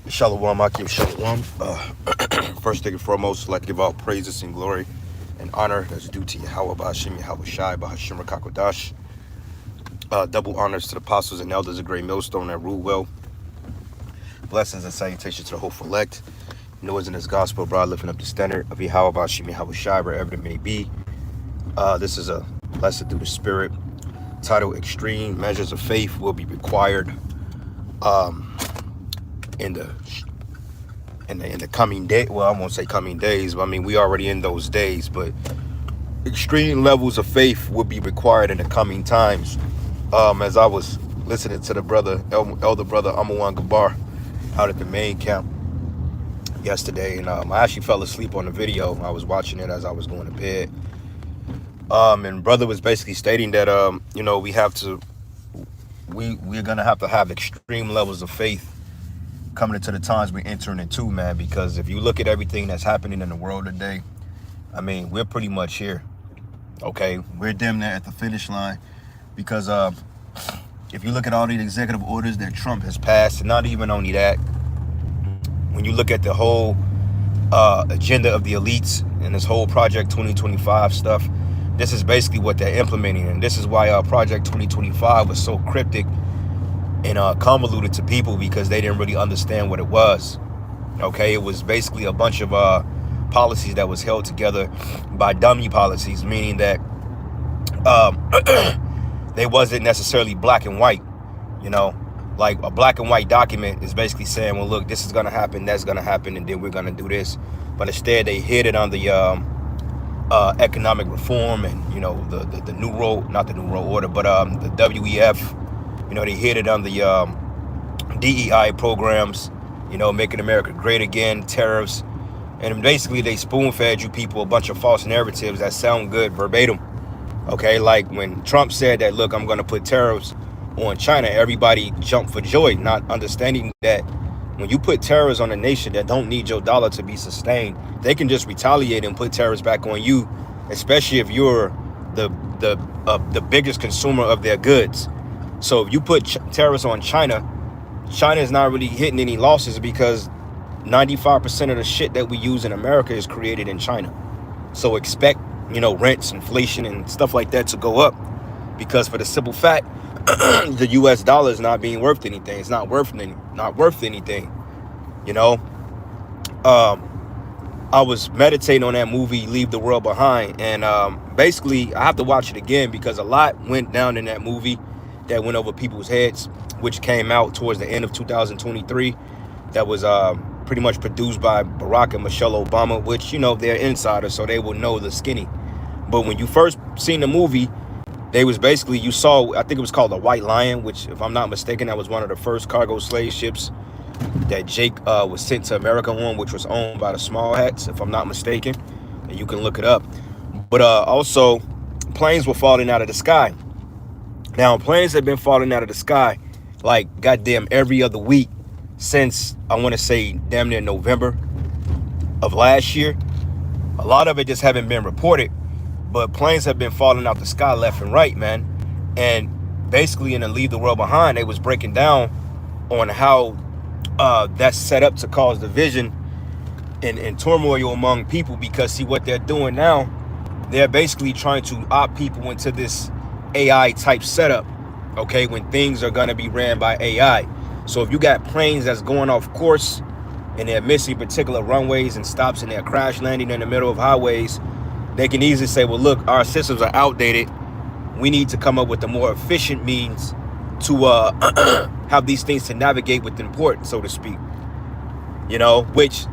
Shalom, Akim Shalom. First thing and foremost, I'd like to give all praises and glory and honor that's due to Yahweh, Bahashim, Yahweh Shai, Bahashim Rakakodash. Double honors to the apostles and elders of Great Millstone that rule well. Blessings and salutations to the hopeful elect. Noah's in this gospel, broad lifting up the standard of Yahweh, Bahashim, Yahweh Shai, wherever it may be. This is a lesson through the Spirit. Title: Extreme Measures of Faith will be required in the coming day. Well, I won't say coming days, but I mean we already in those days. But extreme levels of faith will be required in the coming times. As I was listening to the brother, elder brother Amawan Gabar, out at the main camp yesterday, and I actually fell asleep on the video. I was watching it as I was going to bed. And brother was basically stating that we're gonna have to have extreme levels of faith coming into the times we're entering into, man, because if you look at everything that's happening in the world today, I mean, we're pretty much here. Okay, we're damn near at the finish line, because if you look at all the executive orders that Trump has passed, and not even only that, when you look at the whole agenda of the elites and this whole Project 2025 stuff, this is basically what they're implementing. And this is why Project 2025 was so cryptic and convoluted to people, because they didn't really understand what it was. Okay, it was basically a bunch of policies that was held together by dummy policies, meaning that they wasn't necessarily black and white. Like a black and white document is basically saying, well, look, this is gonna happen, that's gonna happen, and then we're gonna do this. But instead they hid it on the economic reform and the new world, not the new world order, but the WEF. They hit it on the DEI programs, making America great again, tariffs. And basically they spoon-fed you people a bunch of false narratives that sound good verbatim. Okay, like when Trump said that, look, I'm going to put tariffs on China, everybody jumped for joy, not understanding that when you put tariffs on a nation that don't need your dollar to be sustained, they can just retaliate and put tariffs back on you, especially if you're the biggest consumer of their goods. So if you put tariffs on China, China is not really hitting any losses, because 95% of the shit that we use in America is created in China. So expect, rents, inflation, and stuff like that to go up, because for the simple fact, the U.S. dollar is not being worth anything. It's not worth anything. I was meditating on that movie, Leave the World Behind, and basically I have to watch it again, because a lot went down in that movie that went over people's heads, which came out towards the end of 2023. That was pretty much produced by Barack and Michelle Obama, which, they're insiders, so they will know the skinny. But when you first seen the movie, they was basically, you saw, I think it was called the White Lion, which, if I'm not mistaken, that was one of the first cargo slave ships that Jake was sent to America on, which was owned by the Small Hats, if I'm not mistaken. And you can look it up. But also, planes were falling out of the sky. Now, planes have been falling out of the sky like goddamn every other week since, I want to say, damn near November of last year. A lot of it just haven't been reported, but planes have been falling out the sky left and right, man. And basically in the Leave the World Behind, they was breaking down on how that's set up to cause division and turmoil among people, because see what they're doing now, they're basically trying to opt people into this AI type setup, okay, when things are going to be ran by AI. So if you got planes that's going off course and they're missing particular runways and stops and they're crash landing in the middle of highways, they can easily say, well, look, our systems are outdated. We need to come up with a more efficient means to have these things to navigate within port, so to speak. Which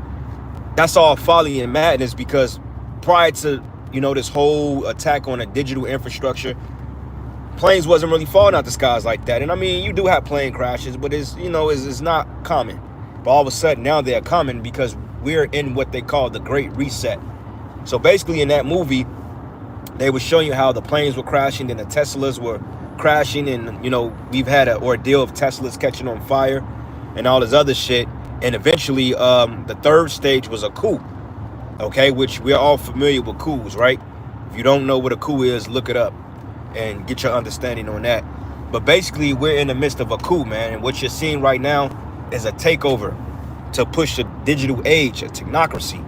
that's all folly and madness, because prior to, this whole attack on a digital infrastructure, planes wasn't really falling out the skies like that. And I mean, you do have plane crashes, but it's not common. But all of a sudden now they're common, because we're in what they call the Great Reset. So basically in that movie, they were showing you how the planes were crashing and the Teslas were crashing, and we've had an ordeal of Teslas catching on fire and all this other shit. And eventually the third stage was a coup, okay, which we're all familiar with coups, right? If you don't know what a coup is, look it up and get your understanding on that. But basically, we're in the midst of a coup, man. And what you're seeing right now is a takeover to push the digital age, a technocracy.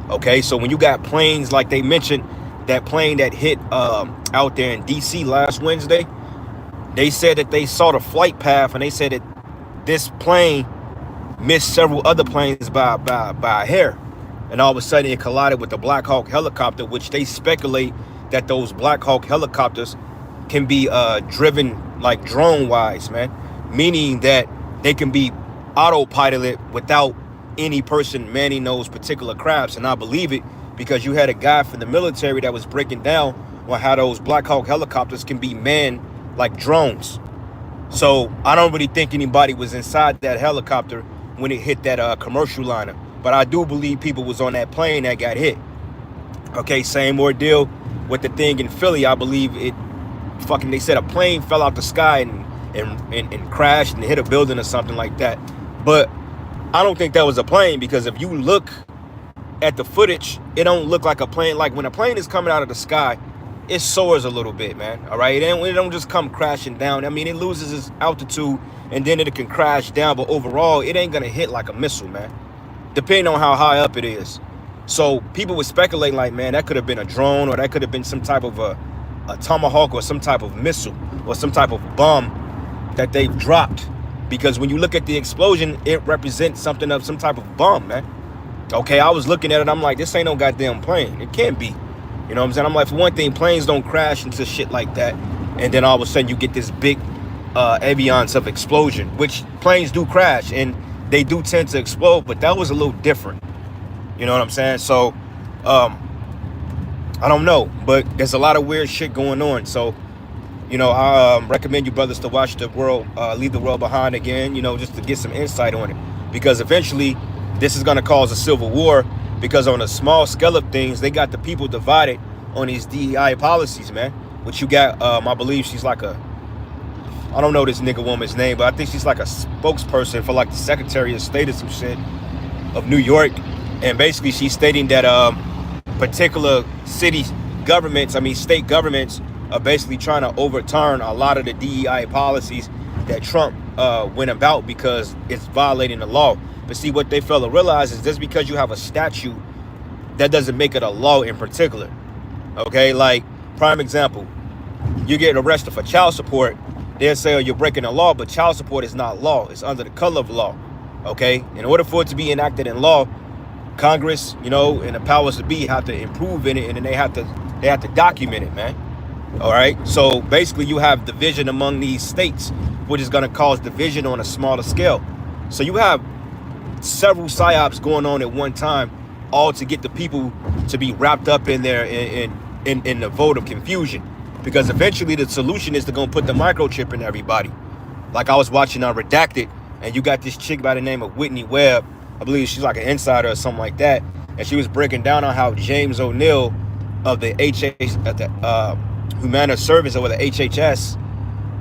Okay, so when you got planes like they mentioned, that plane that hit out there in DC last Wednesday, they said that they saw the flight path, and they said that this plane missed several other planes by a hair, and all of a sudden it collided with the Black Hawk helicopter, which they speculate that those Black Hawk helicopters can be driven like drone wise, man, meaning that they can be autopiloted without any person manning those particular crafts. And I believe it because you had a guy from the military that was breaking down on how those Black Hawk helicopters can be manned like drones. So I don't really think anybody was inside that helicopter when it hit that commercial liner, but I do believe people was on that plane that got hit. Okay, same ordeal with the thing in Philly. I believe it fucking, they said a plane fell out the sky and crashed and hit a building or something like that. But I don't think that was a plane, because if you look at the footage, it don't look like a plane. Like when a plane is coming out of the sky, it soars a little bit, man. All right, it don't just come crashing down. I mean, it loses its altitude and then it can crash down, but overall it ain't gonna hit like a missile, man, depending on how high up it is. So people would speculate like, man, that could have been a drone, or that could have been some type of a tomahawk, or some type of missile, or some type of bomb that they've dropped, because when you look at the explosion, it represents something of some type of bomb, man. Okay, I was looking at it, I'm like, this ain't no goddamn plane. It can't be. You know what I'm saying? I'm like, for one thing, planes don't crash into shit like that, and then all of a sudden you get this big aviance of explosion, which planes do crash and they do tend to explode, but that was a little different. You know what I'm saying? So I don't know, but there's a lot of weird shit going on. So, you know, I recommend you brothers to watch the world, Leave the World Behind again, you know, just to get some insight on it, because eventually this is going to cause a civil war, because on a small scale of things, they got the people divided on these DEI policies, man. Which you got, I believe she's like I don't know this nigga woman's name, but I think she's like a spokesperson for like the Secretary of State or some shit of New York. And basically she's stating that particular city governments, state governments, are basically trying to overturn a lot of the DEI policies that Trump went about, because it's violating the law. But see, what they fail to realize is just because you have a statute, that doesn't make it a law in particular. Okay, like prime example, you get arrested for child support, they'll say, oh, you're breaking the law, but child support is not law. It's under the color of law. Okay, in order for it to be enacted in law, Congress, you know, and the powers to be have to improve in it, and then they have to document it, man. All right, so basically you have division among these states, which is going to cause division on a smaller scale. So you have several psyops going on at one time, all to get the people to be wrapped up in there in the vote of confusion, because eventually the solution is to go put the microchip in everybody. Like I was watching Redacted, and you got this chick by the name of Whitney Webb. I believe she's like an insider or something like that, and she was breaking down on how James O'Neill of the Humana Service, or the HHS,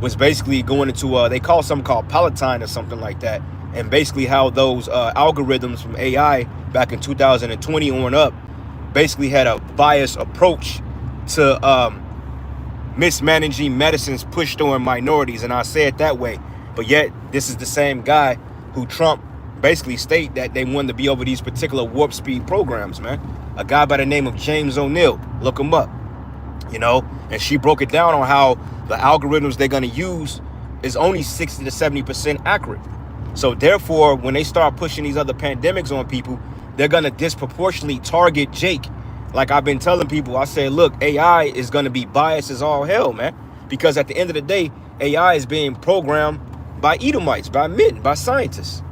was basically going into they call something called Palatine or something like that, and basically how those algorithms from AI back in 2020 on up basically had a biased approach to mismanaging medicines pushed on minorities, and I say it that way. But yet this is the same guy who Trump basically state that they wanted to be over these particular warp speed programs, man. A guy by the name of James O'Neill, look him up, you know. And she broke it down on how the algorithms they're going to use is only 60 to 70% accurate. So therefore, when they start pushing these other pandemics on people, they're going to disproportionately target Jake. Like I've been telling people, I said, look, AI is going to be biased as all hell, man, because at the end of the day, AI is being programmed by Edomites, by men, by scientists.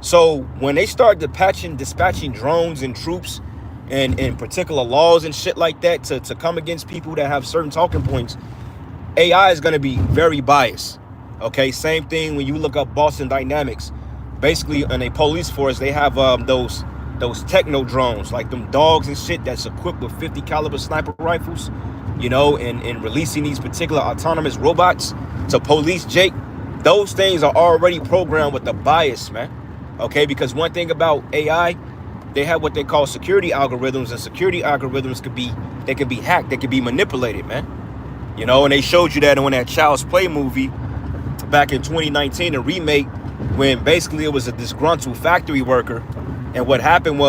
So when they start dispatching drones and troops and particular laws and shit like that to come against people that have certain talking points, AI is going to be very biased. Okay, same thing when you look up Boston Dynamics. Basically, in a police force, they have those techno drones, like them dogs and shit, that's equipped with 50 caliber sniper rifles, you know, and releasing these particular autonomous robots to police Jake. Those things are already programmed with the bias, man. Okay, because one thing about AI, they have what they call security algorithms, and security algorithms can be hacked, they can be manipulated, man. You know, and they showed you that on that Child's Play movie back in 2019, a remake, when basically it was a disgruntled factory worker. And what happened was